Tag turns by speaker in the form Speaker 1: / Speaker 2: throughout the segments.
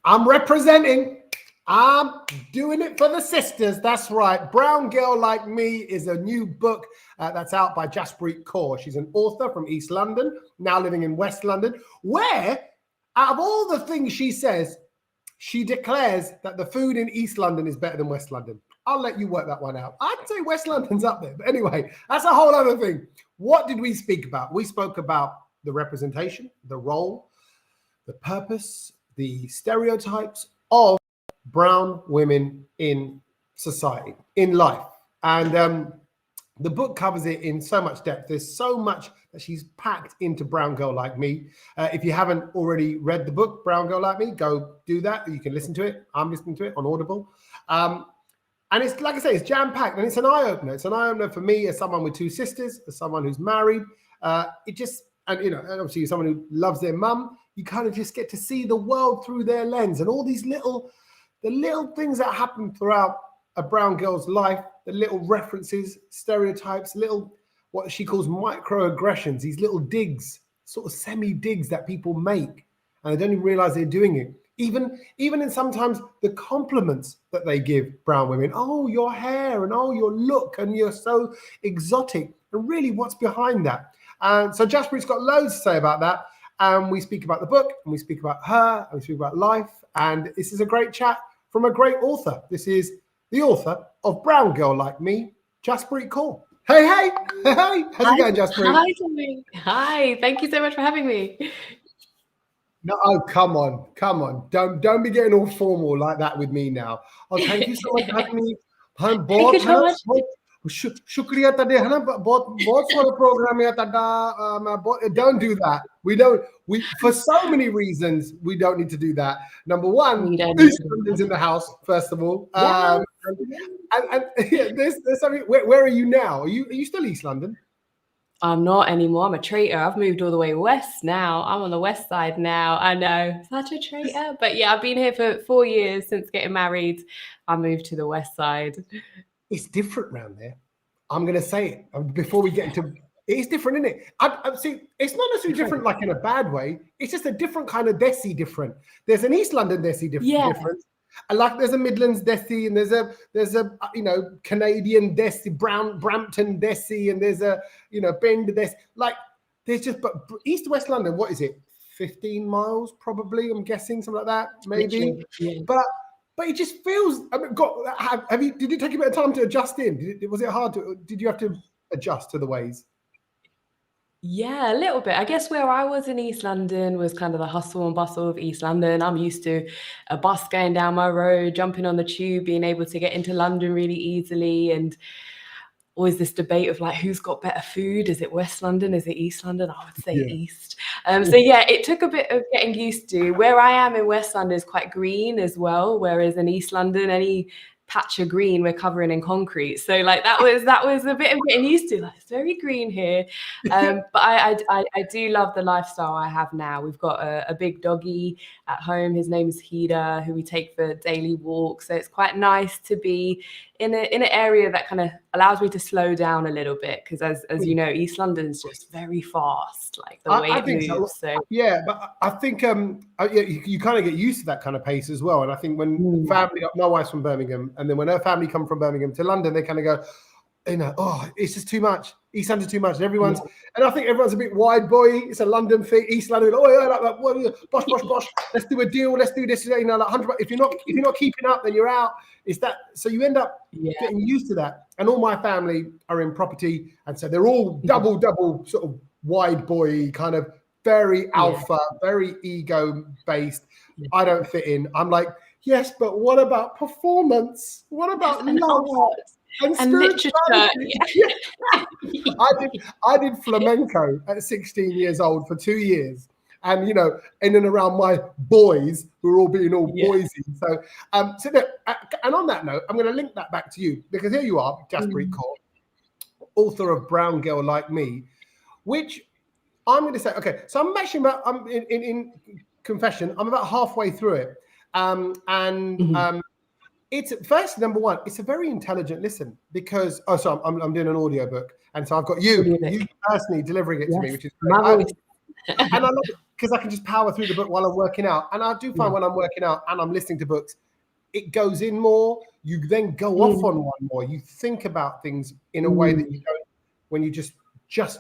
Speaker 1: I'm representing. I'm doing it for the sisters. That's right. Brown Girl Like Me is a new book that's out by Jaspreet Kaur. She's an author from East London, now living in West London, where, out of all the things she says, she declares that the food in East London is better than West London. I'll let you work that one out. I'd say West London's up there. But anyway, that's a whole other thing. What did we speak about? We spoke about the representation, the role, the purpose, the stereotypes of brown women in society, in life. And the book covers it in so much depth. There's so much that she's packed into Brown Girl Like Me. If you haven't already read the book, Brown Girl Like Me, go do that. You can listen to it. I'm listening to it on Audible. And it's, like I say, it's jam-packed and it's an eye-opener. It's an eye-opener for me as someone with two sisters, as someone who's married. And you know, obviously someone who loves their mum, you kind of just get to see the world through their lens and all these little things that happen throughout a brown girl's life, the little references, stereotypes, little, what she calls microaggressions, these little digs, sort of semi-digs that people make, and they don't even realize they're doing it. Even in sometimes the compliments that they give brown women, oh, your hair, and oh, your look, and you're so exotic, and really what's behind that? And so Jaspreet's got loads to say about that. And we speak about the book, and we speak about her, and we speak about life. And this is a great chat from a great author. This is the author of Brown Girl Like Me, Jaspreet Kaur. Hey. How's it going, Jaspreet?
Speaker 2: Hi, Tommy. Hi. Thank you so much for having me.
Speaker 1: No, oh, come on. Don't be getting all formal like that with me now. Oh, thank you so much for having me.
Speaker 2: Thank you so much.
Speaker 1: शुक्रिया तड़े है ना बहुत सारे program है तड़ा don't do that. We for so many reasons we don't need to do that. Number one, East London's in the house first of all.
Speaker 2: Yes.
Speaker 1: And yeah, there's something. Where are you now? Are you still East London?
Speaker 2: I'm not anymore. I'm a traitor. I've moved all the way west now. I'm on the west side now. I know, such a traitor. But yeah, I've been here for 4 years since getting married. I moved to the west side.
Speaker 1: It's different around there. I'm going to say it before we get into it. Is different, isn't it? I see. It's not necessarily different like in a bad way. It's just a different kind of desi different. There's an East London desi difference. And like there's a Midlands desi, and there's a you know, Canadian desi, Brampton desi, and there's a, you know, Bend desi. Like there's just, but East to West London, what is it? 15 miles probably. I'm guessing something like that, maybe. Yeah. But it just feels. I mean, did it take a bit of time to adjust in? Was it hard to? Did you have to adjust to the ways?
Speaker 2: Yeah, a little bit. I guess where I was in East London was kind of the hustle and bustle of East London. I'm used to a bus going down my road, jumping on the tube, being able to get into London really easily, and always this debate of like, who's got better food? Is it West London? Is it East London? I would say East. So yeah, it took a bit of getting used to. Where I am in West London is quite green as well, whereas in East London, any patch of green we're covering in concrete. So like that was a bit of getting used to. Like, it's very green here. But I do love the lifestyle I have now. We've got a big doggy at home. His name's Hida, who we take for daily walks. So it's quite nice to be in an area that kind of allows me to slow down a little bit, because as you know, East London's just very fast, like the way it moves. So
Speaker 1: yeah, but I think you kind of get used to that kind of pace as well. And I think when family, my wife's from Birmingham, and then when her family come from Birmingham to London, they kind of go, you know, oh, it's just too much. East London's too much. And and I think everyone's a bit wide boy. It's a London thing. East London, oh yeah, like bosh. Let's do a deal. Let's do this. You know, like 100. If you're not keeping up, then you're out. It's that. So you end up getting used to that. And all my family are in property, and so they're all double sort of wide boy, kind of very alpha, very ego based. I don't fit in. I'm like, yes, but what about performance? What about love? And
Speaker 2: literature.
Speaker 1: I did flamenco at 16 years old for 2 years, and you know, in and around my boys who are all being all boysy. So and on that note, I'm going to link that back to you, because here you are, Jaspreet Kaur, author of Brown Girl Like Me, which I'm going to say, okay, so I'm actually about, I'm in confession, I'm about halfway through it, it's first, number one, it's a very intelligent listen, because I'm doing an audio book, and so I've got you personally delivering it to me, which is great. And I love it. because I can just power through the book while I'm working out. And I do find when I'm working out and I'm listening to books, it goes in more. You then go off on one more. You think about things in a way that you don't when you just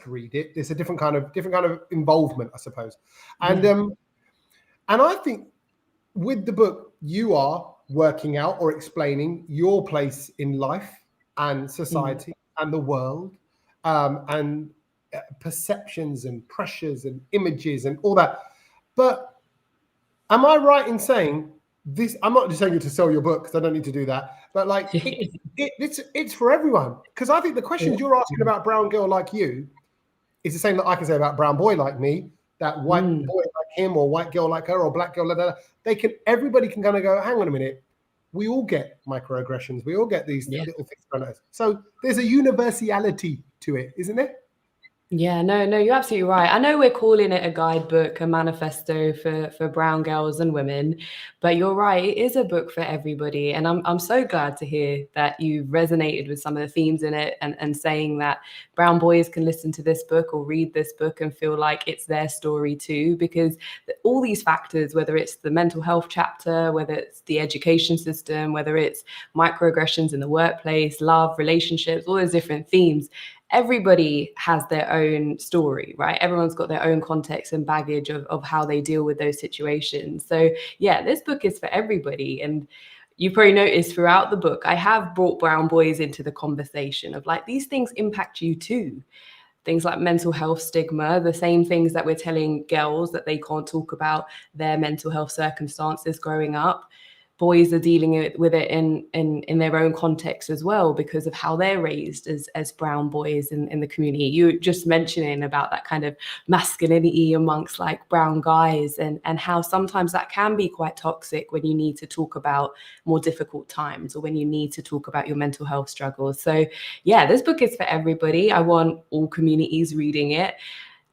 Speaker 1: read it. There's a different kind of involvement, I suppose. And I think with the book, you are working out or explaining your place in life and society and the world, and perceptions and pressures and images and all that. But am I right in saying this? I'm not just saying you to sell your book because I don't need to do that. But like, it's for everyone. Because I think the questions you're asking about brown girl like you is the same that I can say about brown boy like me, that white boy like him, or white girl like her, or black girl like that. Everybody can kind of go, hang on a minute. We all get microaggressions. We all get these little things thrown at us. So there's a universality to it, isn't there?
Speaker 2: Yeah, no, you're absolutely right. I know we're calling it a guidebook, a manifesto for brown girls and women, but you're right, it is a book for everybody. And I'm so glad to hear that you resonated with some of the themes in it, and saying that brown boys can listen to this book or read this book and feel like it's their story too, because all these factors, whether it's the mental health chapter, whether it's the education system, whether it's microaggressions in the workplace, love, relationships, all those different themes, everybody has their own story, right? Everyone's got their own context and baggage of how they deal with those situations. So yeah, this book is for everybody. And you probably noticed throughout the book, I have brought brown boys into the conversation of like, these things impact you too. Things like mental health stigma, the same things that we're telling girls that they can't talk about their mental health circumstances growing up. Boys are dealing with it in their own context as well, because of how they're raised as brown boys in the community. You just mentioning about that kind of masculinity amongst like brown guys, and how sometimes that can be quite toxic when you need to talk about more difficult times, or when you need to talk about your mental health struggles. So yeah, this book is for everybody. I want all communities reading it,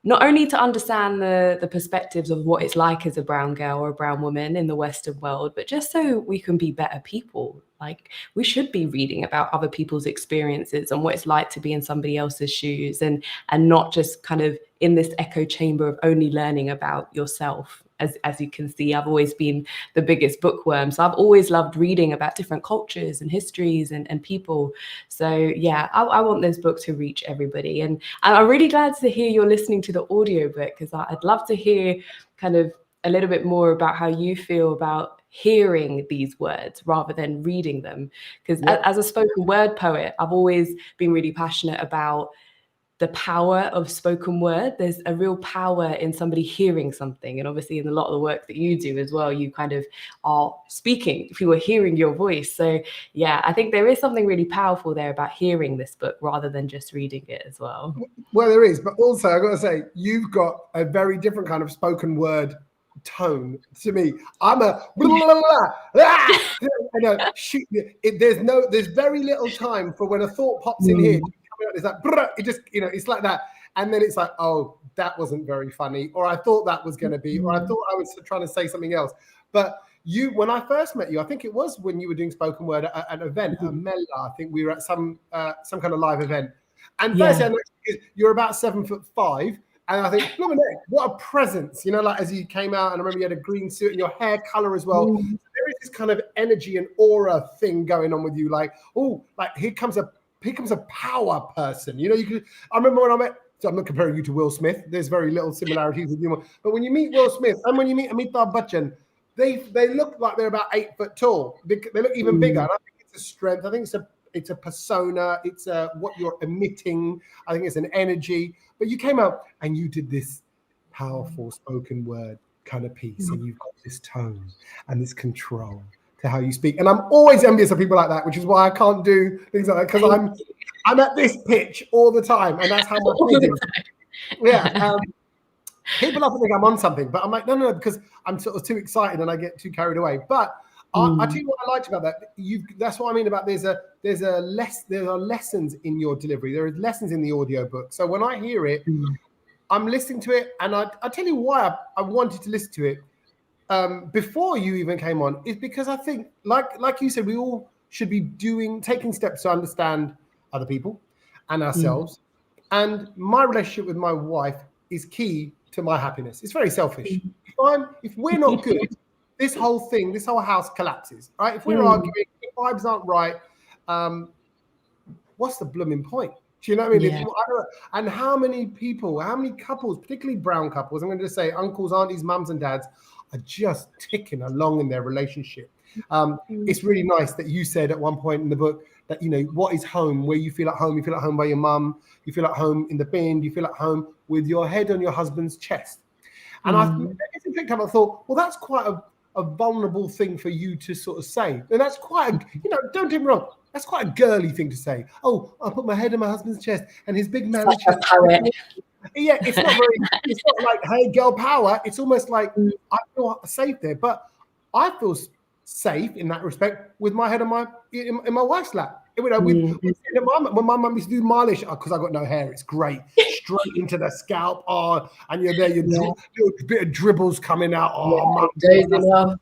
Speaker 2: not only to understand the perspectives of what it's like as a brown girl or a brown woman in the Western world, but just so we can be better people. Like, we should be reading about other people's experiences and what it's like to be in somebody else's shoes, and not just kind of in this echo chamber of only learning about yourself. As you can see, I've always been the biggest bookworm. So I've always loved reading about different cultures and histories and people. So yeah, I want this book to reach everybody. And I'm really glad to hear you're listening to the audiobook, because I'd love to hear kind of a little bit more about how you feel about hearing these words rather than reading them. Because as a spoken word poet, I've always been really passionate about the power of spoken word. There's a real power in somebody hearing something. And obviously in a lot of the work that you do as well, you kind of are speaking, if you were hearing your voice. So yeah, I think there is something really powerful there about hearing this book rather than just reading it as well.
Speaker 1: Well, there is, but also I've got to say, you've got a very different kind of spoken word tone to me. I'm a blah, blah, blah, blah, shoot. There's very little time for when a thought pops in here. It's like, it just, it's like that. And then it's like, oh, that wasn't very funny. Or I thought that was going to be, or I thought I was trying to say something else. But when I first met you, I think it was when you were doing spoken word at an event, at Mella. I think we were at some kind of live event. And first, you're about 7'5". And I think, what a presence, like as you came out, and I remember you had a green suit and your hair color as well. So there is this kind of energy and aura thing going on with you. Like, oh, like here comes a power person. I remember when I met, so I'm not comparing you to Will Smith. There's very little similarities with you. But when you meet Will Smith and when you meet Amitabh Bachchan, they look like they're about 8 foot tall. They look even bigger. And I think it's a strength. I think it's a persona. It's what you're emitting. I think it's an energy. But you came out and you did this powerful spoken word kind of piece, and you've got this tone and this control to how you speak. And I'm always envious of people like that, which is why I can't do things like that, because I'm at this pitch all the time, and that's how my pitch is. Yeah. People often think I'm on something, but I'm like, no, because I'm sort of too excited and I get too carried away. But I tell you what I liked about that. That's what I mean about there are lessons in your delivery. There are lessons in the audiobook. So when I hear it, I'm listening to it, and I tell you why I wanted to listen to it before you even came on, is because I think, like you said, we all should be taking steps to understand other people and ourselves. And my relationship with my wife is key to my happiness. It's very selfish. If we're not good, this whole thing, this whole house collapses, right? If we're arguing, if vibes aren't right, what's the blooming point? Do you know what I mean?
Speaker 2: Yeah.
Speaker 1: And how many people, how many couples, particularly brown couples, I'm going to just say uncles, aunties, mums and dads, are just ticking along in their relationship. It's really nice that you said at one point in the book that, you know, what is home, where you feel at home by your mum, you feel at home in the bin, you feel at home with your head on your husband's chest. And I thought, well, that's quite a vulnerable thing for you to sort of say. And that's quite, don't get me wrong, that's quite a girly thing to say. Oh, I put my head on my husband's chest and his big manly chest. Yeah, it's not like, hey, girl power. It's almost like I feel safe there. But I feel safe in that respect with my head on in my wife's lap. When my mum used to do mileage, because I got no hair, it's great, straight into the scalp. Oh, and you're there, little bit of dribbles coming out. Oh, mum,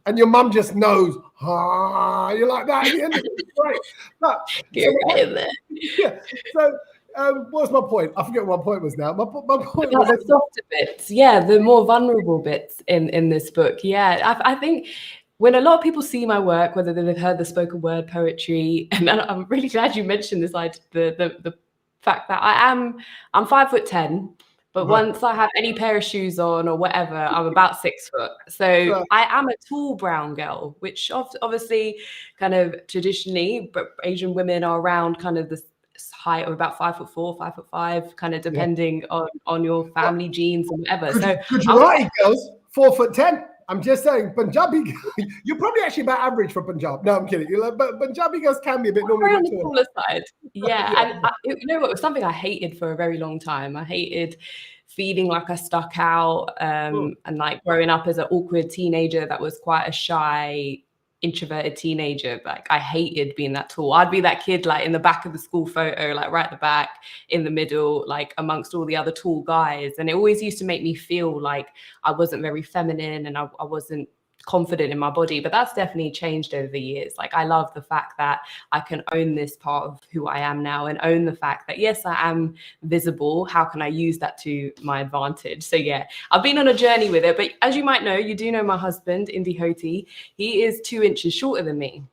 Speaker 1: and your mum just knows. You're like that. Right. But, So what was my point? I forget what my point was now. My point was
Speaker 2: the softer bits. Yeah, the more vulnerable bits in this book. Yeah, I think when a lot of people see my work, whether they've heard the spoken word poetry, and I'm really glad you mentioned this, the fact that I'm 5'10", but once I have any pair of shoes on or whatever, I'm about 6 foot. So I am a tall brown girl, which obviously kind of traditionally, but Asian women are around kind of this height of about 5'4", 5'5", kind of depending on your family genes and whatever.
Speaker 1: Could you write, girls? 4'10". I'm just saying, Punjabi, you're probably actually about average for Punjab. No, I'm kidding. But Punjabi girls can be a bit normally
Speaker 2: on the taller side. Yeah. And you know what? It was something I hated for a very long time. I hated feeling like I stuck out and like growing up as an awkward teenager that was quite a shy, introverted teenager. Like I hated being that tall. I'd be that kid like in the back of the school photo, like right at the back, in the middle, like amongst all the other tall guys. And it always used to make me feel like I wasn't very feminine and I wasn't confident in my body. But that's definitely changed over the years. Like I love the fact that I can own this part of who I am now and own the fact that yes, I am visible. How can I use that to my advantage? So yeah, I've been on a journey with it. But as you might know, you do know my husband, Indy Hoti. He is 2 inches shorter than me.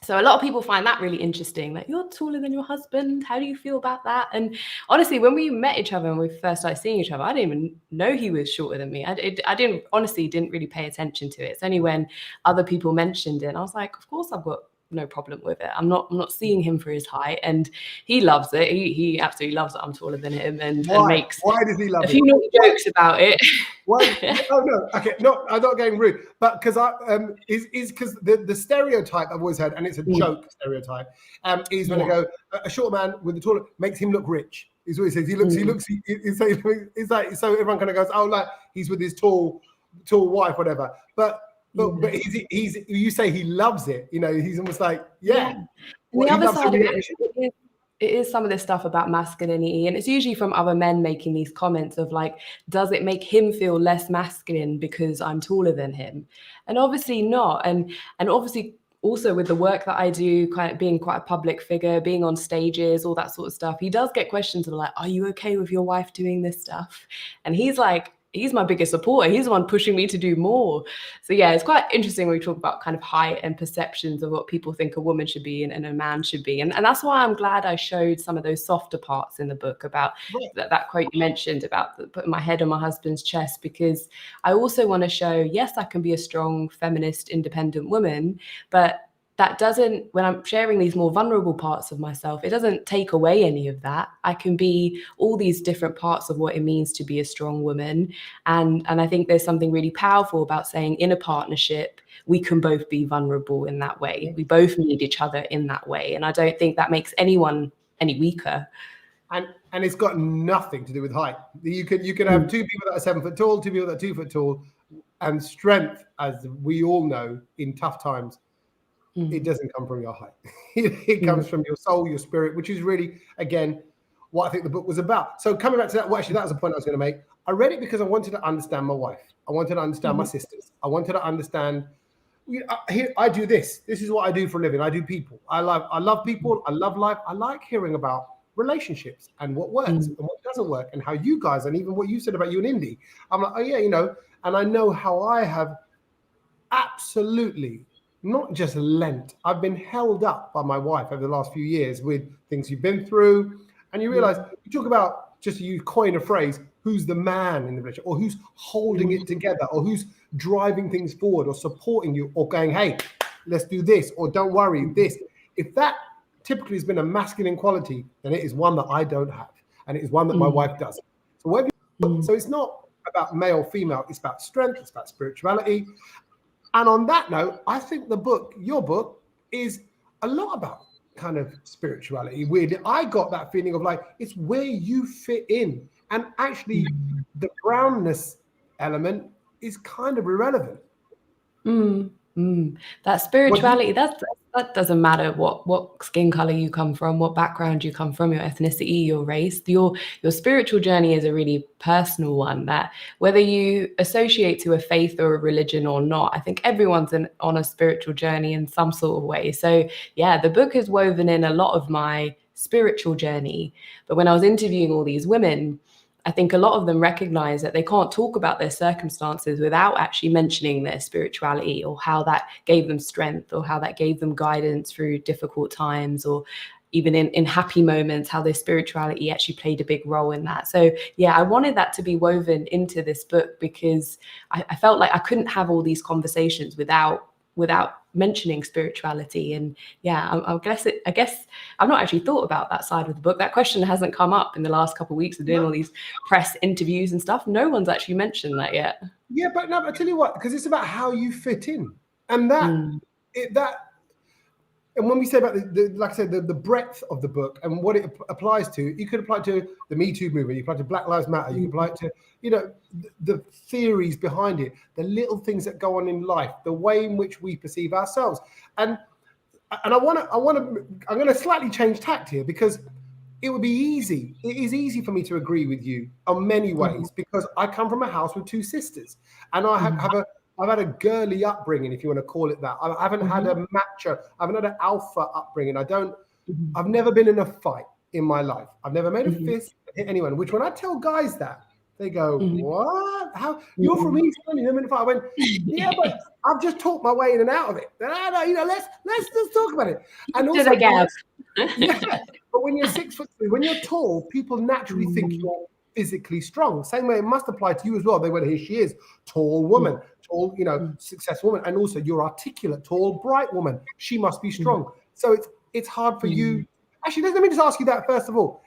Speaker 2: So a lot of people find that really interesting. Like, you're taller than your husband. How do you feel about that? And honestly, when we met each other and we first started seeing each other, I didn't even know he was shorter than me. I didn't really pay attention to it. It's only when other people mentioned it, and I was like, of course I've got no problem with it. I'm not seeing him for his height, and he loves it. He absolutely loves that I'm taller than him, and makes
Speaker 1: why does he love
Speaker 2: a few naughty jokes about it.
Speaker 1: Why? Oh no, okay, no, I'm not getting rude, but because is because the stereotype I've always had, and it's a joke stereotype, is when I go a short man with a taller makes him look rich. Is what he says. He's like, so everyone kind of goes, oh, like he's with his tall wife, whatever, but he's you say he loves it, you know, he's almost like
Speaker 2: And the other side of it is some of this stuff about masculinity, and it's usually from other men making these comments of like, does it make him feel less masculine because I'm taller than him? And obviously not. And obviously also with the work that I do, kind of being quite a public figure, being on stages, all that sort of stuff, he does get questions of like, are you okay with your wife doing this stuff? And he's like, he's my biggest supporter. He's the one pushing me to do more. So yeah, it's quite interesting when we talk about kind of height and perceptions of what people think a woman should be and a man should be. And that's why I'm glad I showed some of those softer parts in the book about that quote you mentioned about putting my head on my husband's chest, because I also want to show, yes, I can be a strong, feminist, independent woman, but that doesn't, when I'm sharing these more vulnerable parts of myself, it doesn't take away any of that. I can be all these different parts of what it means to be a strong woman. And I think there's something really powerful about saying in a partnership, we can both be vulnerable in that way. We both need each other in that way. And I don't think that makes anyone any weaker.
Speaker 1: And it's got nothing to do with height. You can have two people that are 7 foot tall, two people that are 2 foot tall, and strength, as we all know, in tough times, it doesn't come from your height. It comes from your soul, your spirit, which is really, again, what I think the book was about. So coming back to that, well, actually, that was the point I was going to make. I read it because I wanted to understand my wife. I wanted to understand my sisters. I wanted to understand, I do this. This is what I do for a living. I do people. I love people. I love life. I like hearing about relationships and what works and what doesn't work, and how you guys, and even what you said about you and Indy. I'm like, oh yeah, and I know how I have absolutely not just lent. I've been held up by my wife over the last few years with things you've been through. And you realize, you talk about, just you coin a phrase, who's the man in the relationship, or who's holding it together, or who's driving things forward, or supporting you, or going, hey, let's do this, or don't worry, this. If that typically has been a masculine quality, then it is one that I don't have. And it is one that my wife does. So it's not about male, female, it's about strength, it's about spirituality. And on that note, I think your book, is a lot about kind of spirituality. Weirdly, I got that feeling of like, it's where you fit in. And actually, the brownness element is kind of irrelevant.
Speaker 2: That spirituality, that doesn't matter what skin color you come from, what background you come from, your ethnicity, your race. Your spiritual journey is a really personal one, that whether you associate to a faith or a religion or not, I think everyone's on a spiritual journey in some sort of way. So yeah, the book is woven in a lot of my spiritual journey. But when I was interviewing all these women, I think a lot of them recognize that they can't talk about their circumstances without actually mentioning their spirituality, or how that gave them strength, or how that gave them guidance through difficult times, or even in happy moments, how their spirituality actually played a big role in that. So yeah, I wanted that to be woven into this book, because I felt like I couldn't have all these conversations without mentioning spirituality. And yeah, I guess I've not actually thought about that side of the book. That question hasn't come up in the last couple of weeks of doing all these press interviews and stuff. No one's actually mentioned that yet.
Speaker 1: Yeah, but no, I tell you what, because it's about how you fit in, and and when we say about like I said, the breadth of the book and what it applies to, you could apply it to the Me Too movement, you apply it to Black Lives Matter, you could apply it to, the theories behind it, the little things that go on in life, the way in which we perceive ourselves. And I'm going to slightly change tact here, because it would be easy. It is easy for me to agree with you on many ways, because I come from a house with two sisters, and I've had a girly upbringing, if you want to call it that. I haven't had a macho, I haven't had an alpha upbringing. I've never been in a fight in my life. I've never made a fist, hit anyone, which when I tell guys that, they go, what? How? You're from East London, you never been in a fight? I went, yeah, but I've just talked my way in and out of it. No, let's talk about it. And also, but when you're 6'3", when you're tall, people naturally think you're physically strong. Same way it must apply to you as well. They went, here she is, tall woman, tall, successful woman, and also you're articulate, tall, bright woman. She must be strong. So it's hard for you. Actually, let me just ask you that first of all.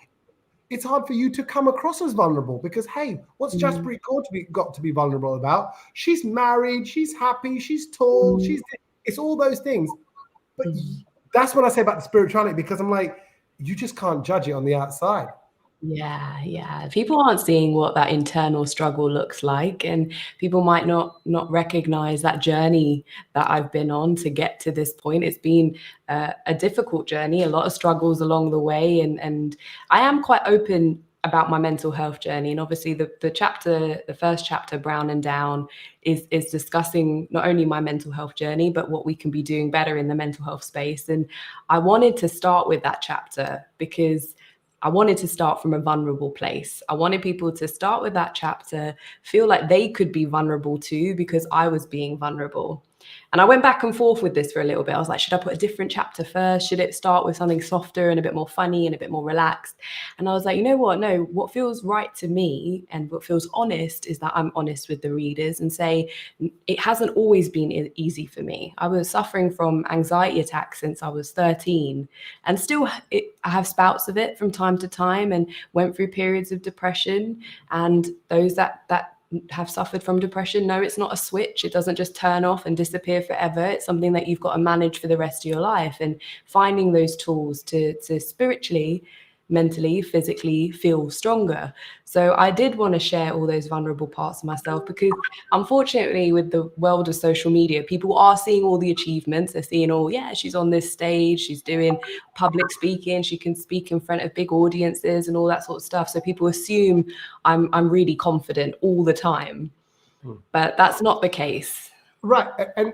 Speaker 1: It's hard for you to come across as vulnerable, because hey, what's Jaspreet Kaur got to be vulnerable about? She's married, she's happy, she's tall, it's all those things. But that's what I say about the spirituality, because I'm like, you just can't judge it on the outside.
Speaker 2: Yeah. People aren't seeing what that internal struggle looks like, and people might not recognize that journey that I've been on to get to this point. It's been a difficult journey, a lot of struggles along the way, and I am quite open about my mental health journey. And obviously the first chapter, Brown and Down, is discussing not only my mental health journey, but what we can be doing better in the mental health space. And I wanted to start with that chapter because I wanted to start from a vulnerable place. I wanted people to start with that chapter, feel like they could be vulnerable too, because I was being vulnerable. And I went back and forth with this for a little bit. I was like, should I put a different chapter first? Should it start with something softer and a bit more funny and a bit more relaxed? And I was like, you know what? No, what feels right to me and what feels honest is that I'm honest with the readers and say, it hasn't always been easy for me. I was suffering from anxiety attacks since I was 13, and still I have spouts of it from time to time, and went through periods of depression. And those that have suffered from depression know it's not a switch. It doesn't just turn off and disappear forever. It's something that you've got to manage for the rest of your life, and finding those tools to spiritually, mentally, physically feel stronger. So I did want to share all those vulnerable parts of myself, because unfortunately with the world of social media, people are seeing all the achievements. They're seeing, oh yeah, she's on this stage, she's doing public speaking, she can speak in front of big audiences and all that sort of stuff. So people assume I'm really confident all the time, but that's not the case.
Speaker 1: Right. And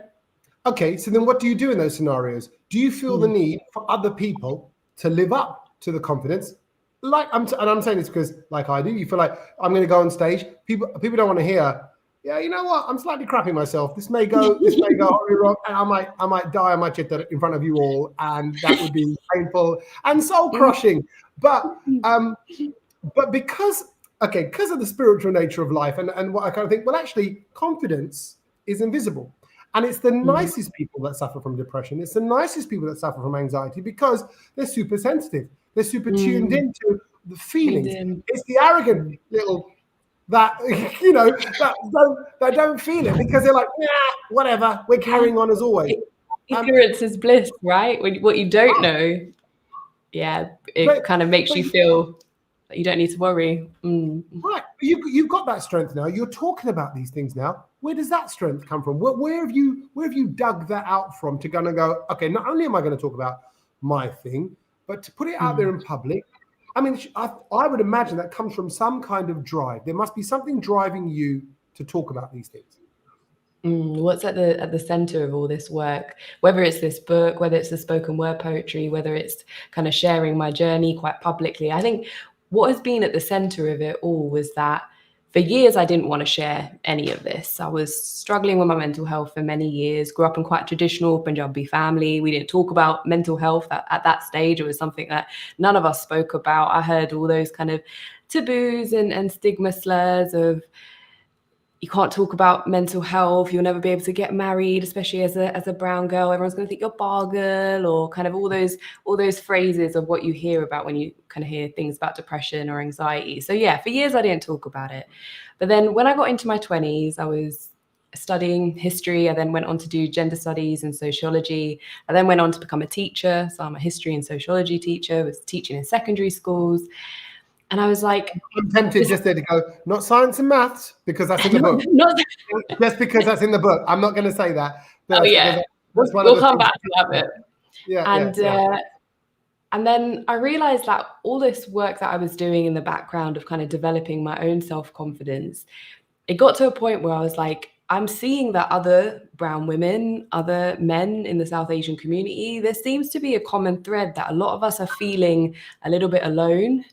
Speaker 1: okay, so then what do you do in those scenarios? Do you feel the need for other people to live up to the confidence, like I'm saying this because, like I do, you feel like I'm going to go on stage. People don't want to hear. Yeah, you know what? I'm slightly crapping myself. This may go horribly wrong, and I might die on my chitta in front of you all, and that would be painful and soul crushing. But because of the spiritual nature of life, and what I kind of think, well, actually, confidence is invisible. And it's the nicest people that suffer from depression. It's the nicest people that suffer from anxiety because they're super sensitive. They're super tuned into the feelings. It's the arrogant little that that don't feel it because they're like, yeah, whatever, we're carrying on as always.
Speaker 2: Ignorance is bliss, right? When what you don't know, it kind of makes you feel that you don't need to worry.
Speaker 1: Right, you've got that strength now. You're talking about these things now. Where does that strength come from? Where have you dug that out from to go? Okay, not only am I going to talk about my thing, but to put it out there in public. I mean, I would imagine that comes from some kind of drive. There must be something driving you to talk about these things.
Speaker 2: What's at the center of all this work, whether it's this book, whether it's the spoken word poetry, whether it's kind of sharing my journey quite publicly. I think what has been at the center of it all was that for years, I didn't want to share any of this. I was struggling with my mental health for many years, grew up in quite a traditional Punjabi family. We didn't talk about mental health at that stage. It was something that none of us spoke about. I heard all those kind of taboos and stigma slurs of, you can't talk about mental health, you'll never be able to get married, especially as a brown girl. Everyone's going to think you're bar girl, or kind of all those phrases of what you hear about when you kind of hear things about depression or anxiety. So yeah, for years I didn't talk about it. But then when I got into my 20s, I was studying history. I then went on to do gender studies and sociology. I then went on to become a teacher. So I'm a history and sociology teacher, was teaching in secondary schools. And I was like,
Speaker 1: I'm tempted just there to go, not science and maths, because that's in the book. Just because that's in the book. I'm not going to say that.
Speaker 2: We'll come back to that bit.
Speaker 1: Yeah.
Speaker 2: And then I realized that all this work that I was doing in the background of kind of developing my own self-confidence, it got to a point where I was like, I'm seeing that other brown women, other men in the South Asian community, there seems to be a common thread that a lot of us are feeling a little bit alone.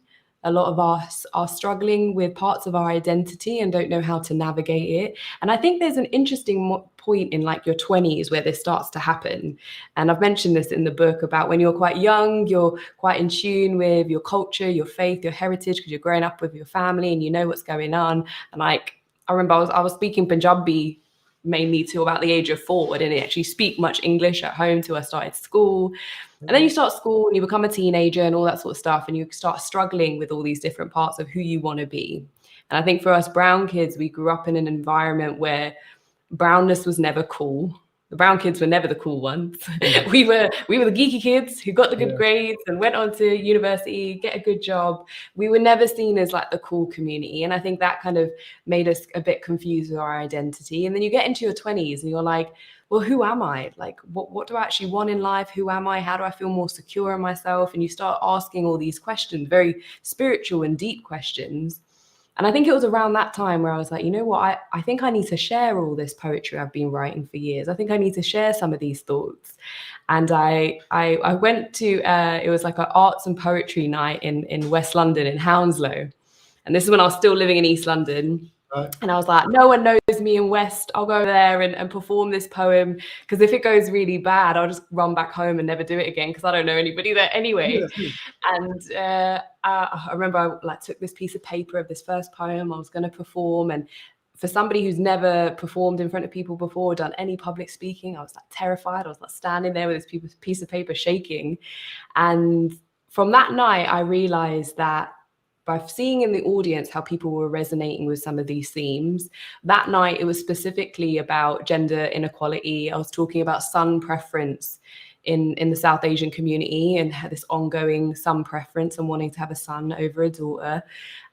Speaker 2: A lot of us are struggling with parts of our identity and don't know how to navigate it. And I think there's an interesting point in like your 20s where this starts to happen. And I've mentioned this in the book about when you're quite young, you're quite in tune with your culture, your faith, your heritage, because you're growing up with your family and you know what's going on. And like, I remember I was speaking Punjabi mainly till about the age of 4. I didn't actually speak much English at home till I started school. And then you start school and you become a teenager and all that sort of stuff. And you start struggling with all these different parts of who you want to be. And I think for us brown kids, we grew up in an environment where brownness was never cool. The brown kids were never the cool ones. We were the geeky kids who got the good grades and went on to university, get a good job. We were never seen as like the cool community. And I think that kind of made us a bit confused with our identity. And then you get into your 20s and you're like, well, who am I? Like, what do I actually want in life? Who am I? How do I feel more secure in myself? And you start asking all these questions, very spiritual and deep questions. And I think it was around that time where I was like, you know what, I think I need to share all this poetry I've been writing for years. I think I need to share some of these thoughts. And I went to, it was like an arts and poetry night in West London, in Hounslow. And this is when I was still living in East London. And I was like, no one knows me in West. I'll go there and perform this poem. Because if it goes really bad, I'll just run back home and never do it again because I don't know anybody there anyway. And I remember I took this piece of paper of this first poem I was going to perform. And for somebody who's never performed in front of people before, done any public speaking, I was like terrified. I was like standing there with this piece of paper shaking. And from that night, I realized that by seeing in the audience how people were resonating with some of these themes, that night it was specifically about gender inequality. I was talking about son preference in the South Asian community and had this ongoing son preference and wanting to have a son over a daughter.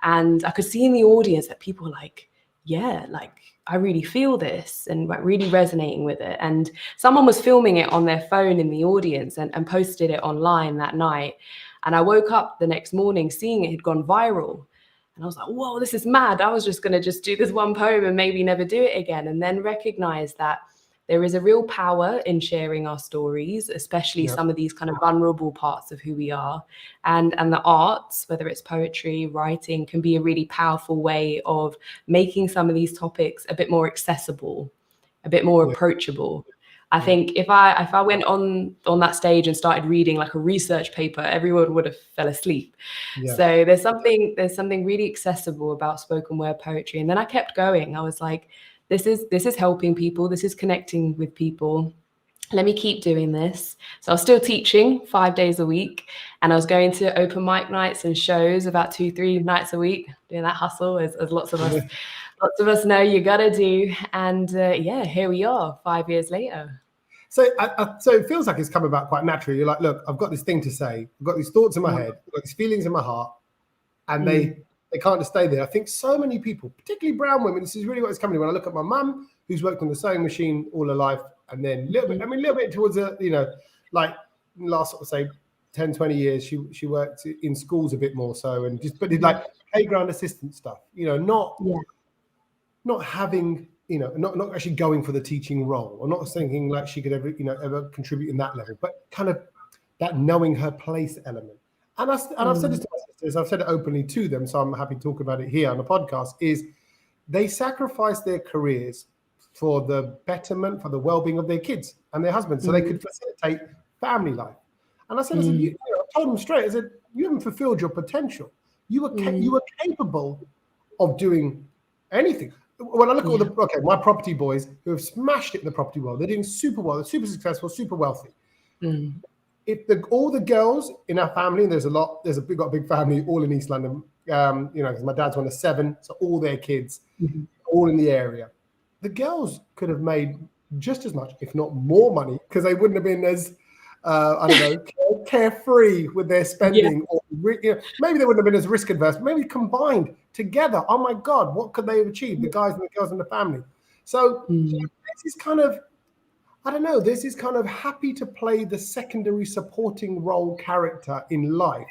Speaker 2: And I could see in the audience that people were like, yeah, like I really feel this and like really resonating with it. And someone was filming it on their phone in the audience and posted it online that night. And I woke up the next morning seeing it had gone viral. And I was like, whoa, this is mad. I was just going to do this one poem and maybe never do it again. And then recognize that there is a real power in sharing our stories, especially some of these kind of vulnerable parts of who we are. And the arts, whether it's poetry, writing, can be a really powerful way of making some of these topics a bit more accessible, a bit more approachable. I think if I went on that stage and started reading like a research paper, everyone would have fell asleep. So there's something really accessible about spoken word poetry. And then I kept going. I was like, this is helping people. This is connecting with people. Let me keep doing this. So I was still teaching 5 days a week, and I was going to open mic nights and shows about 2-3 nights a week, doing that hustle as lots of us know you gotta do. And here we are 5 years later.
Speaker 1: So so it feels like it's come about quite naturally. You're like, look, I've got this thing to say. I've got these thoughts in my head. I've got these feelings in my heart, and they can't just stay there. I think so many people, particularly brown women, this is really what it's coming to. When I look at my mum, who's worked on the sewing machine all her life, and then a little bit towards like last sort of say 10, 20 years, she worked in schools a bit more so, and just but did like playground assistant stuff, not having, not actually going for the teaching role, or not thinking like she could ever contribute in that level, but kind of that knowing her place element. And I've said this to my sisters, I've said it openly to them, so I'm happy to talk about it here on the podcast, is they sacrifice their careers for the betterment, for the well-being of their kids and their husbands, so they could facilitate family life. And I said, I told them straight, I said, you haven't fulfilled your potential. You were capable of doing anything. When I look at all my property boys who have smashed it in the property world, they're doing super well, they're super successful, super wealthy. If all the girls in our family, and we've got a big family all in East London, because my dad's one of 7, so all their kids, all in the area. The girls could have made just as much, if not more money, because they wouldn't have been as, carefree with their spending, or maybe they wouldn't have been as risk adverse. Maybe combined together, oh my God, what could they have achieved? The guys and the girls in the family. So this is kind of, this is kind of happy to play the secondary supporting role character in life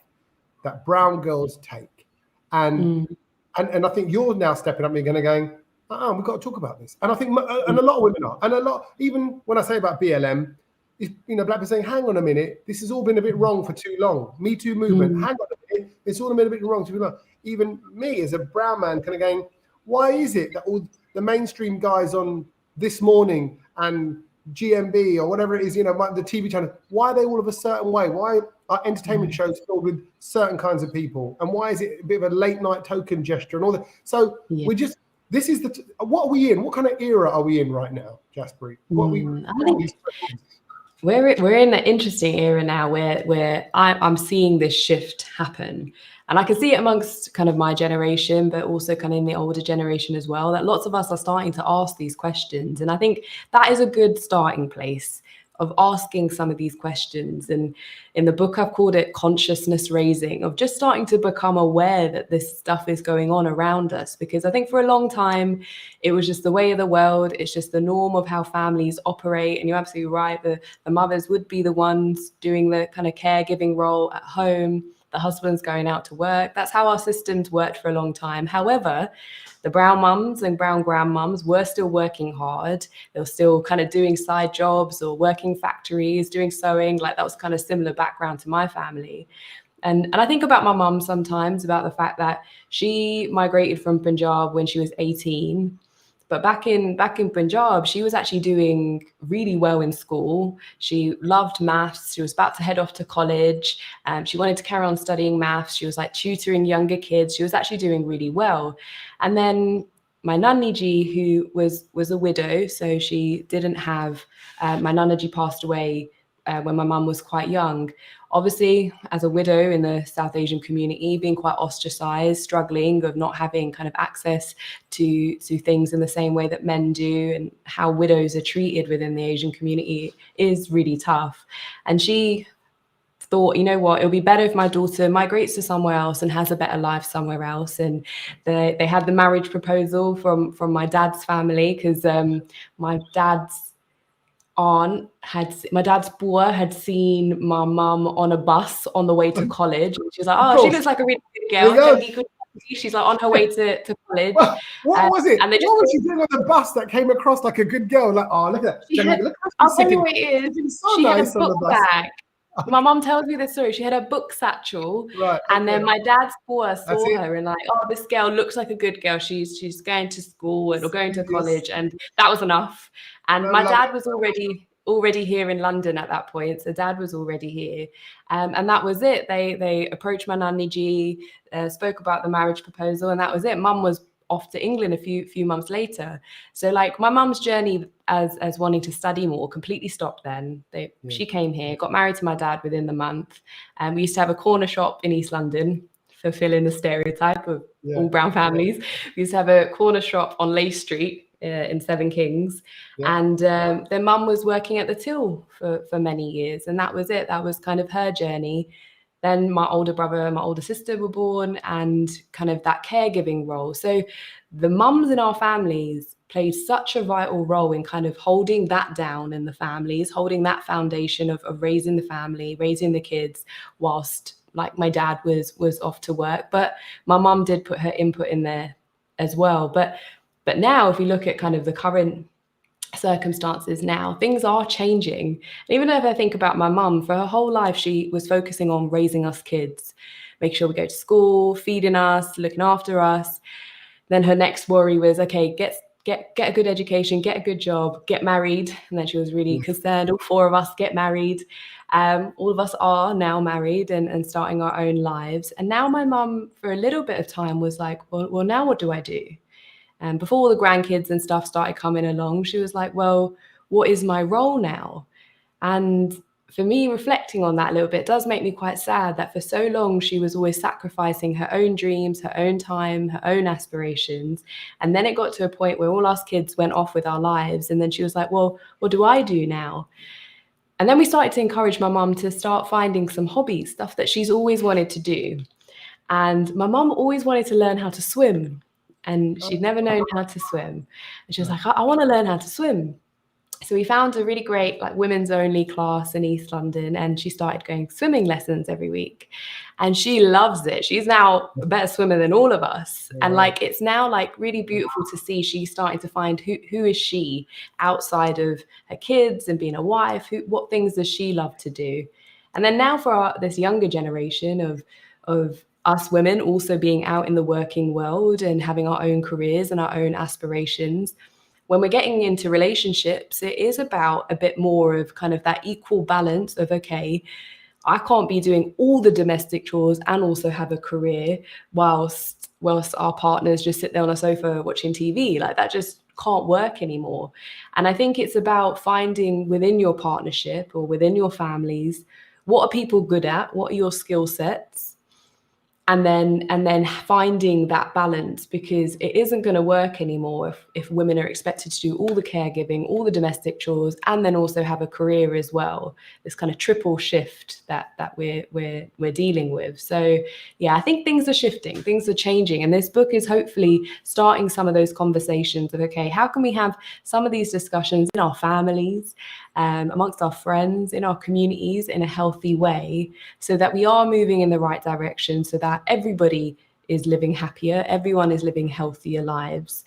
Speaker 1: that brown girls take, and I think you're now stepping up and going, we've got to talk about this. And I think, and a lot of women are, and a lot, even when I say about BLM. Black people saying, hang on a minute, this has all been a bit wrong for too long. Me Too movement, hang on a minute, it's all been a bit wrong too long. Even me as a brown man kind of going, why is it that all the mainstream guys on This Morning and GMB or whatever it is, the TV channel, why are they all of a certain way? Why are entertainment shows filled with certain kinds of people? And why is it a bit of a late night token gesture and all that? So we just, this is what are we in? What kind of era are we in right now, Jaspreet?
Speaker 2: We're in an interesting era now where I'm seeing this shift happen, and I can see it amongst kind of my generation, but also kind of in the older generation as well, that lots of us are starting to ask these questions. And I think that is a good starting place of asking some of these questions. And in the book, I've called it consciousness raising, of just starting to become aware that this stuff is going on around us. Because I think for a long time, it was just the way of the world. It's just the norm of how families operate. And you're absolutely right. The mothers would be the ones doing the kind of caregiving role at home. The husband's going out to work. That's how our systems worked for a long time. However, the brown mums and brown grandmums were still working hard. They were still kind of doing side jobs or working factories, doing sewing. Like that was kind of similar background to my family. And I think about my mum sometimes, about the fact that she migrated from Punjab when she was 18. But back in Punjab, she was actually doing really well in school. She loved maths. She was about to head off to college. She wanted to carry on studying maths. She was like tutoring younger kids. She was actually doing really well. And then my Nanny Ji, who was a widow, so she didn't have, my Nana Ji passed away when my mum was quite young. Obviously, as a widow in the South Asian community, being quite ostracized, struggling of not having kind of access to things in the same way that men do, and how widows are treated within the Asian community is really tough. And she thought, you know what, it'll be better if my daughter migrates to somewhere else and has a better life somewhere else. And they had the marriage proposal from my dad's family, because my dad's bua had seen my mum on a bus on the way to college. She was like, oh, she looks like a really good girl. She's like on her way to college.
Speaker 1: What was it?
Speaker 2: And
Speaker 1: What was she doing on the bus that came across like a good girl? Like, oh, look at that. Look how
Speaker 2: I'll
Speaker 1: she's
Speaker 2: tell you
Speaker 1: sitting.
Speaker 2: what it is.
Speaker 1: So
Speaker 2: She had a
Speaker 1: nice on the
Speaker 2: book
Speaker 1: bus.
Speaker 2: bag. My mom tells me this story. She had a book satchel,
Speaker 1: Right.
Speaker 2: and then my dad's boy
Speaker 1: That's
Speaker 2: saw
Speaker 1: it.
Speaker 2: her and like, oh, this girl looks like a good girl. She's going to school or going to
Speaker 1: Yes.
Speaker 2: college, and that was enough. And
Speaker 1: I
Speaker 2: my
Speaker 1: love
Speaker 2: dad
Speaker 1: it.
Speaker 2: was already here in London at that point. So dad was already here, and that was it. They approached my nanny G, spoke about the marriage proposal, and that was it. Mum was off to England a few months later. So like my mum's journey as wanting to study more completely stopped then. She came here, got married to my dad within the month, and we used to have a corner shop in East London, fulfilling the stereotype of all brown families. We used to have a corner shop on Leigh Street in Seven Kings, and their mum was working at the till for many years, and that was it. That was kind of her journey. Then my older brother and my older sister were born, and kind of that caregiving role. So the mums in our families played such a vital role in kind of holding that down in the families, holding that foundation of raising the family, raising the kids, whilst like my dad was off to work. But my mum did put her input in there as well. But now if we look at kind of the current circumstances now, things are changing. And even if I think about my mum, for her whole life, she was focusing on raising us kids, make sure we go to school, feeding us, looking after us. Then her next worry was, okay, get a good education, get a good job, get married. And then she was really concerned, all four of us get married. All of us are now married and starting our own lives. And now my mum, for a little bit of time, was like, well, now what do I do? And before all the grandkids and stuff started coming along, she was like, well, what is my role now? And for me, reflecting on that a little bit does make me quite sad that for so long she was always sacrificing her own dreams, her own time, her own aspirations. And then it got to a point where all us kids went off with our lives. And then she was like, well, what do I do now? And then we started to encourage my mum to start finding some hobbies, stuff that she's always wanted to do. And my mum always wanted to learn how to swim. And she'd never known how to swim. And she was like, I want to learn how to swim. So we found a really great like women's only class in East London, and she started going swimming lessons every week. And she loves it. She's now a better swimmer than all of us. And like it's now like really beautiful to see she's starting to find who is she outside of her kids and being a wife, what things does she love to do. And then now for this younger generation of us women also being out in the working world and having our own careers and our own aspirations, when we're getting into relationships, it is about a bit more of kind of that equal balance of, okay, I can't be doing all the domestic chores and also have a career whilst our partners just sit there on a sofa watching TV. Like that just can't work anymore. And I think it's about finding within your partnership or within your families, what are people good at? What are your skill sets? And then finding that balance, because it isn't going to work anymore if women are expected to do all the caregiving, all the domestic chores, and then also have a career as well. This kind of triple shift that we're dealing with. So yeah, I think things are shifting, things are changing, and this book is hopefully starting some of those conversations of, okay, how can we have some of these discussions in our families, amongst our friends, in our communities in a healthy way, so that we are moving in the right direction, so that everybody is living happier, everyone is living healthier lives,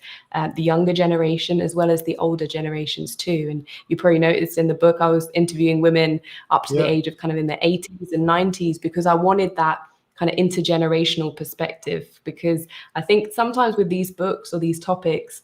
Speaker 2: the younger generation as well as the older generations too. And you probably noticed in the book, I was interviewing women up to the age of kind of in their 80s and 90s, because I wanted that kind of intergenerational perspective, because I think sometimes with these books or these topics,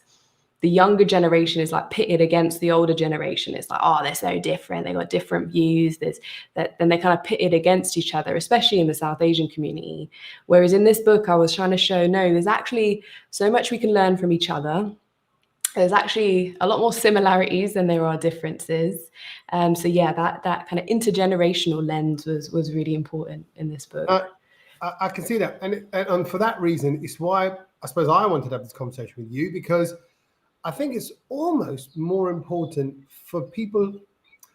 Speaker 2: the younger generation is like pitted against the older generation. It's like, oh, they're so different. They got different views. Then they're kind of pitted against each other, especially in the South Asian community. Whereas in this book, I was trying to show, no, there's actually so much we can learn from each other. There's actually a lot more similarities than there are differences. So yeah, that kind of intergenerational lens was really important in this book.
Speaker 1: I can see that. And for that reason, it's why I suppose I wanted to have this conversation with you, because I think it's almost more important for people,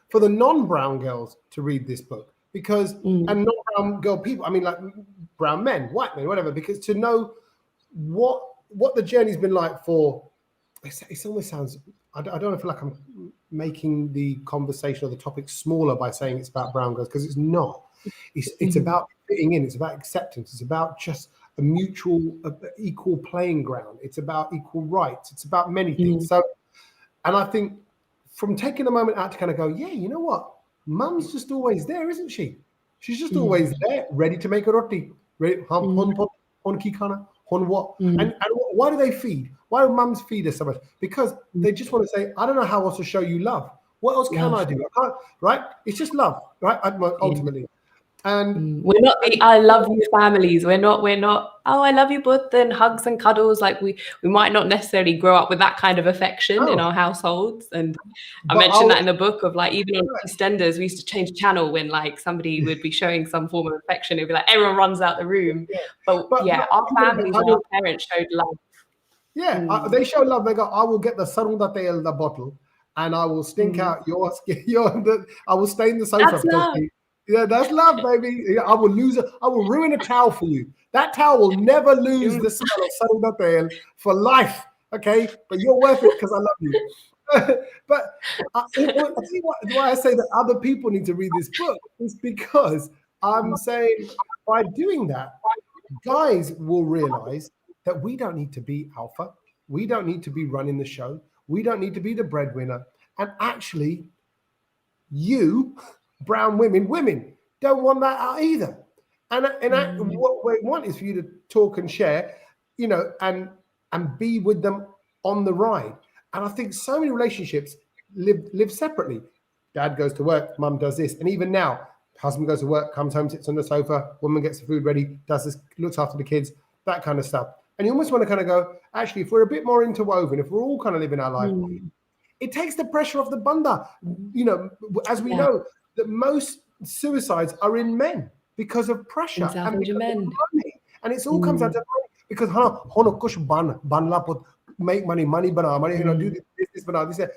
Speaker 1: for the non-brown girls to read this book, because, and non-brown girl people, I mean like brown men, white men, whatever, because to know what the journey's been like for, it almost sounds, I don't feel like I'm making the conversation or the topic smaller by saying it's about brown girls, because it's not. It's about fitting in, it's about acceptance, it's about just a mutual, equal playing ground. It's about equal rights. It's about many things. So, and I think from taking a moment out to kind of go, yeah, you know what? Mum's just always there, isn't she? She's just always there, ready to make a roti. Ready, on kikana, on what? And why do they feed? Why do mums feed us so much? Because they just want to say, I don't know how else to show you love. What else can I do? I can't, right? It's just love, right? Ultimately. And
Speaker 2: we're not the I love you families. We're not, oh, I love you both, and hugs and cuddles. Like we might not necessarily grow up with that kind of affection in our households. And I mentioned that in the book of like, even on EastEnders, we used to change channel when like somebody would be showing some form of affection. It'd be like everyone runs out the room. But our families and our parents showed love.
Speaker 1: Yeah, they show love. They go, I will get the sarundatel, the bottle, and I will stink out I will stain the sofa.
Speaker 2: That's love.
Speaker 1: Yeah, that's love, baby. I will ruin a towel for you. That towel will never lose the smell of sarundatel for life. Okay, but you're worth it because I love you. But I see why I say that other people need to read this book is because I'm saying by doing that, guys will realize that we don't need to be alpha. We don't need to be running the show. We don't need to be the breadwinner. And actually, you, brown women don't want that out either. And what we want is for you to talk and share, you know, and be with them on the ride. And I think so many relationships live separately. Dad goes to work, mum does this. And even now, husband goes to work, comes home, sits on the sofa, woman gets the food ready, does this, looks after the kids, that kind of stuff. And you almost want to kind of go, actually, if we're a bit more interwoven, if we're all kind of living our life, it takes the pressure off the bunda. You know, as we know, that most suicides are in men because of pressure and because of money. And it's all comes out to money because make money, you know, do this.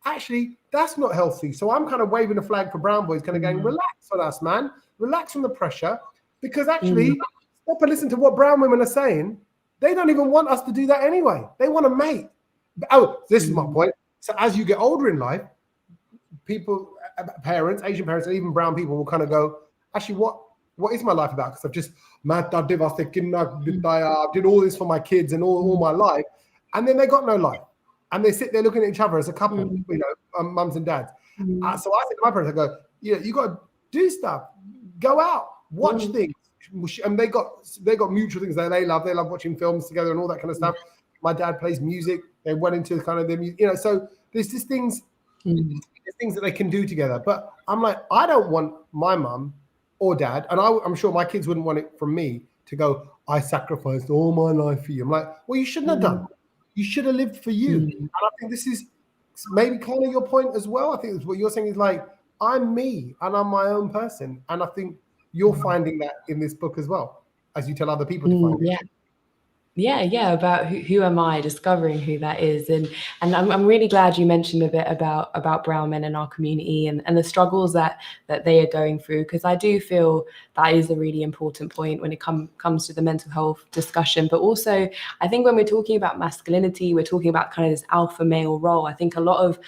Speaker 1: Actually, that's not healthy. So I'm kind of waving a flag for brown boys, kind of going, relax on us, man. Relax from the pressure. Because actually, stop and listen to what brown women are saying. They don't even want us to do that anyway. They want to mate. Oh, this is my point. So as you get older in life, people, parents, Asian parents, and even brown people will kind of go, actually, what is my life about? Because I've just did all this for my kids and all my life. And then they got no life. And they sit there looking at each other as a couple, you know, mums and dads. So I say to my parents, I go, you got to do stuff. Go out, watch things. And they got mutual things that they love. They love watching films together and all that kind of stuff. My dad plays music. They went into kind of the music, you know. So there's just things, there's things that they can do together. But I'm like, I don't want my mum or dad, and I'm sure my kids wouldn't want it from me to go, I sacrificed all my life for you. I'm like, well, you shouldn't have done. You should have lived for you. And I think this is maybe kind of your point as well. I think what you're saying is like, I'm me and I'm my own person. And I think you're finding that in this book as well, as you tell other people to find it.
Speaker 2: Yeah, about who am I, discovering who that is. And I'm really glad you mentioned a bit about brown men in our community and the struggles that they are going through, because I do feel that is a really important point when it comes to the mental health discussion. But also, I think when we're talking about masculinity, we're talking about kind of this alpha male role. I think a lot of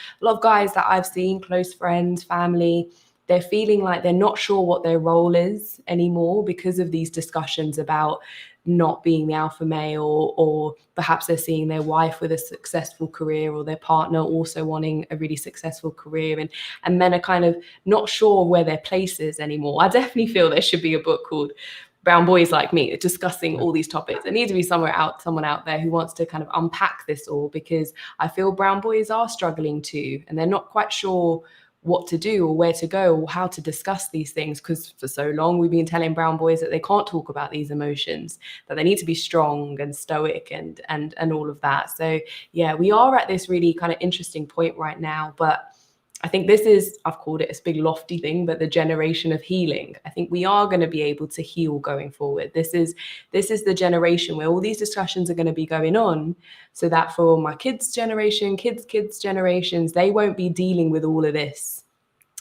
Speaker 2: guys that I've seen, close friends, family, they're feeling like they're not sure what their role is anymore because of these discussions about not being the alpha male, or perhaps they're seeing their wife with a successful career or their partner also wanting a really successful career, and men are kind of not sure where their place is anymore. I definitely feel there should be a book called Brown Boys Like Me, discussing all these topics. There needs to be someone out there who wants to kind of unpack this all, because I feel brown boys are struggling too, and they're not quite sure what to do or where to go or how to discuss these things, because for so long we've been telling brown boys that they can't talk about these emotions, that they need to be strong and stoic and all of that. So yeah, we are at this really kind of interesting point right now, but I think this is, I've called it a big lofty thing, but the generation of healing. I think we are going to be able to heal going forward. This is the generation where all these discussions are going to be going on, so that for my kids' generation, kids' generations, they won't be dealing with all of this.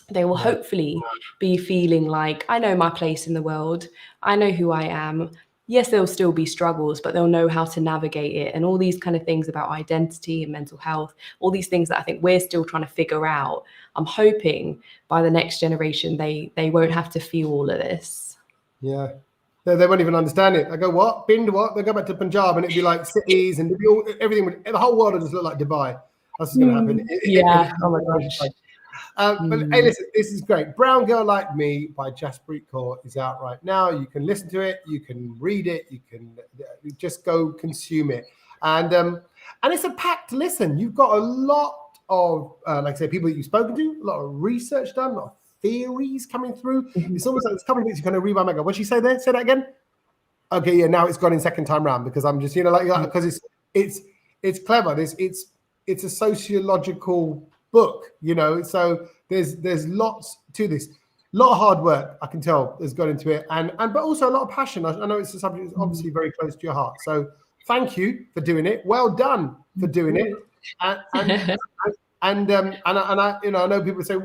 Speaker 2: They will hopefully be feeling like, I know my place in the world. I know who I am. Yes, there'll still be struggles, but they'll know how to navigate it. And all these kind of things about identity and mental health, all these things that I think we're still trying to figure out. I'm hoping by the next generation, they won't have to feel all of this.
Speaker 1: Yeah. They won't even understand it. I go, what? Bind what? They go back to Punjab and it'd be like cities and everything. The whole world would just look like Dubai. That's what's going to happen.
Speaker 2: Yeah. Oh my gosh.
Speaker 1: But hey, listen, this is great. Brown Girl Like Me by Jaspreet Kaur is out right now. You can listen to it. You can read it. You can just go consume it. And it's a packed listen. You've got a lot of, like I say, people that you've spoken to, a lot of research done, a lot of theories coming through. It's almost like there's a couple of bits you kind of read by my God. What'd she say there? Say that again. Okay, yeah. Now it's gone in second time round because I'm just, because it's clever. It's a sociological book, So there's lots to this. A lot of hard work I can tell has gone into it, but also a lot of passion. I know it's a subject that's obviously very close to your heart. So thank you for doing it. Well done for doing it. And I know people say,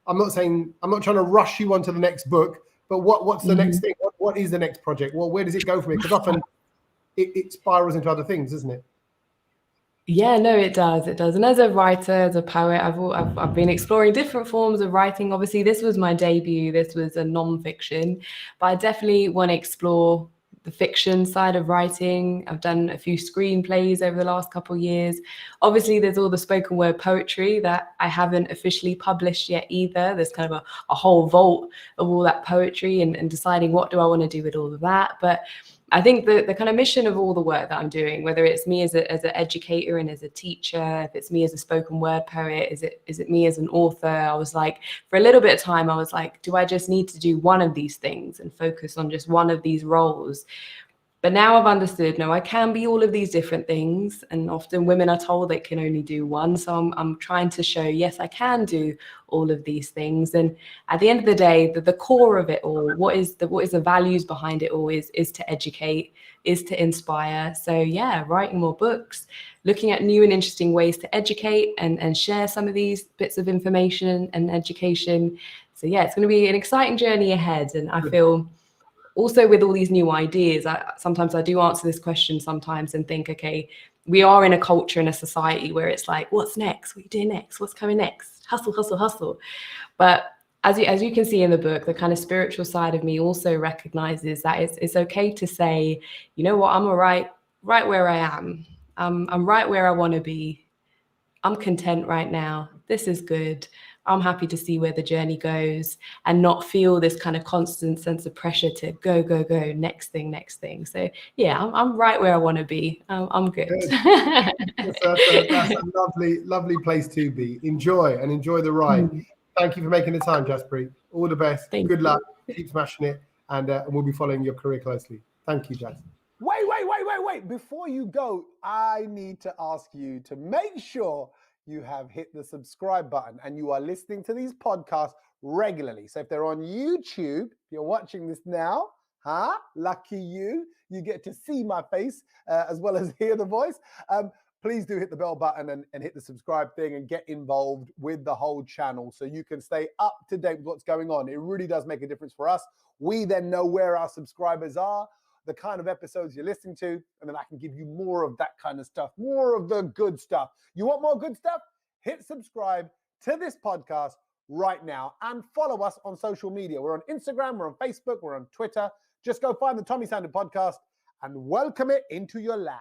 Speaker 1: I'm not trying to rush you onto the next book, but what's the next thing? What is the next project? Well, where does it go from here? Because often it spirals into other things, doesn't it?
Speaker 2: Yeah, no, it does. It does. And as a writer, as a poet, I've been exploring different forms of writing. Obviously, this was my debut. This was a non-fiction, but I definitely want to explore the fiction side of writing. I've done a few screenplays over the last couple of years. Obviously, there's all the spoken word poetry that I haven't officially published yet either. There's kind of a whole vault of all that poetry and deciding what do I want to do with all of that. But I think the kind of mission of all the work that I'm doing, whether it's me as an educator and as a teacher, if it's me as a spoken word poet, is it me as an author? I was like, for a little bit of time, I was like, do I just need to do one of these things and focus on just one of these roles? But now I've understood, no, I can be all of these different things. And often women are told they can only do one. So I'm trying to show, yes, I can do all of these things. And at the end of the day, the core of it all, what is the values behind it all is to educate, is to inspire. So yeah, writing more books, looking at new and interesting ways to educate and share some of these bits of information and education. So yeah, it's going to be an exciting journey ahead. And I feel also with all these new ideas, sometimes I do answer this question sometimes and think, okay, we are in a culture and a society where it's like, what's next? What are you doing next? What's coming next? Hustle, hustle, hustle. But as you can see in the book, the kind of spiritual side of me also recognizes that it's okay to say, you know what, I'm right where I am. I'm right where I want to be. I'm content right now. This is good. I'm happy to see where the journey goes and not feel this kind of constant sense of pressure to go, next thing. So yeah, I'm right where I want to be. I'm good.
Speaker 1: That's a lovely place to be. Enjoy the ride. Thank you for making the time, Jaspreet. All the best. Good luck. Keep smashing it. And we'll be following your career closely. Thank you, Jas. Wait. Before you go, I need to ask you to make sure you have hit the subscribe button and you are listening to these podcasts regularly. So if they're on YouTube, you're watching this now, lucky you get to see my face as well as hear the voice. Please do hit the bell button and hit the subscribe thing and get involved with the whole channel so you can stay up to date with what's going on. It really does make a difference for us. We then know where our subscribers are, the kind of episodes you're listening to, and then I can give you more of that kind of stuff, more of the good stuff. You want more good stuff? Hit subscribe to this podcast right now and follow us on social media. We're on Instagram, we're on Facebook, we're on Twitter. Just go find the Tommy Sandhu podcast and welcome it into your life.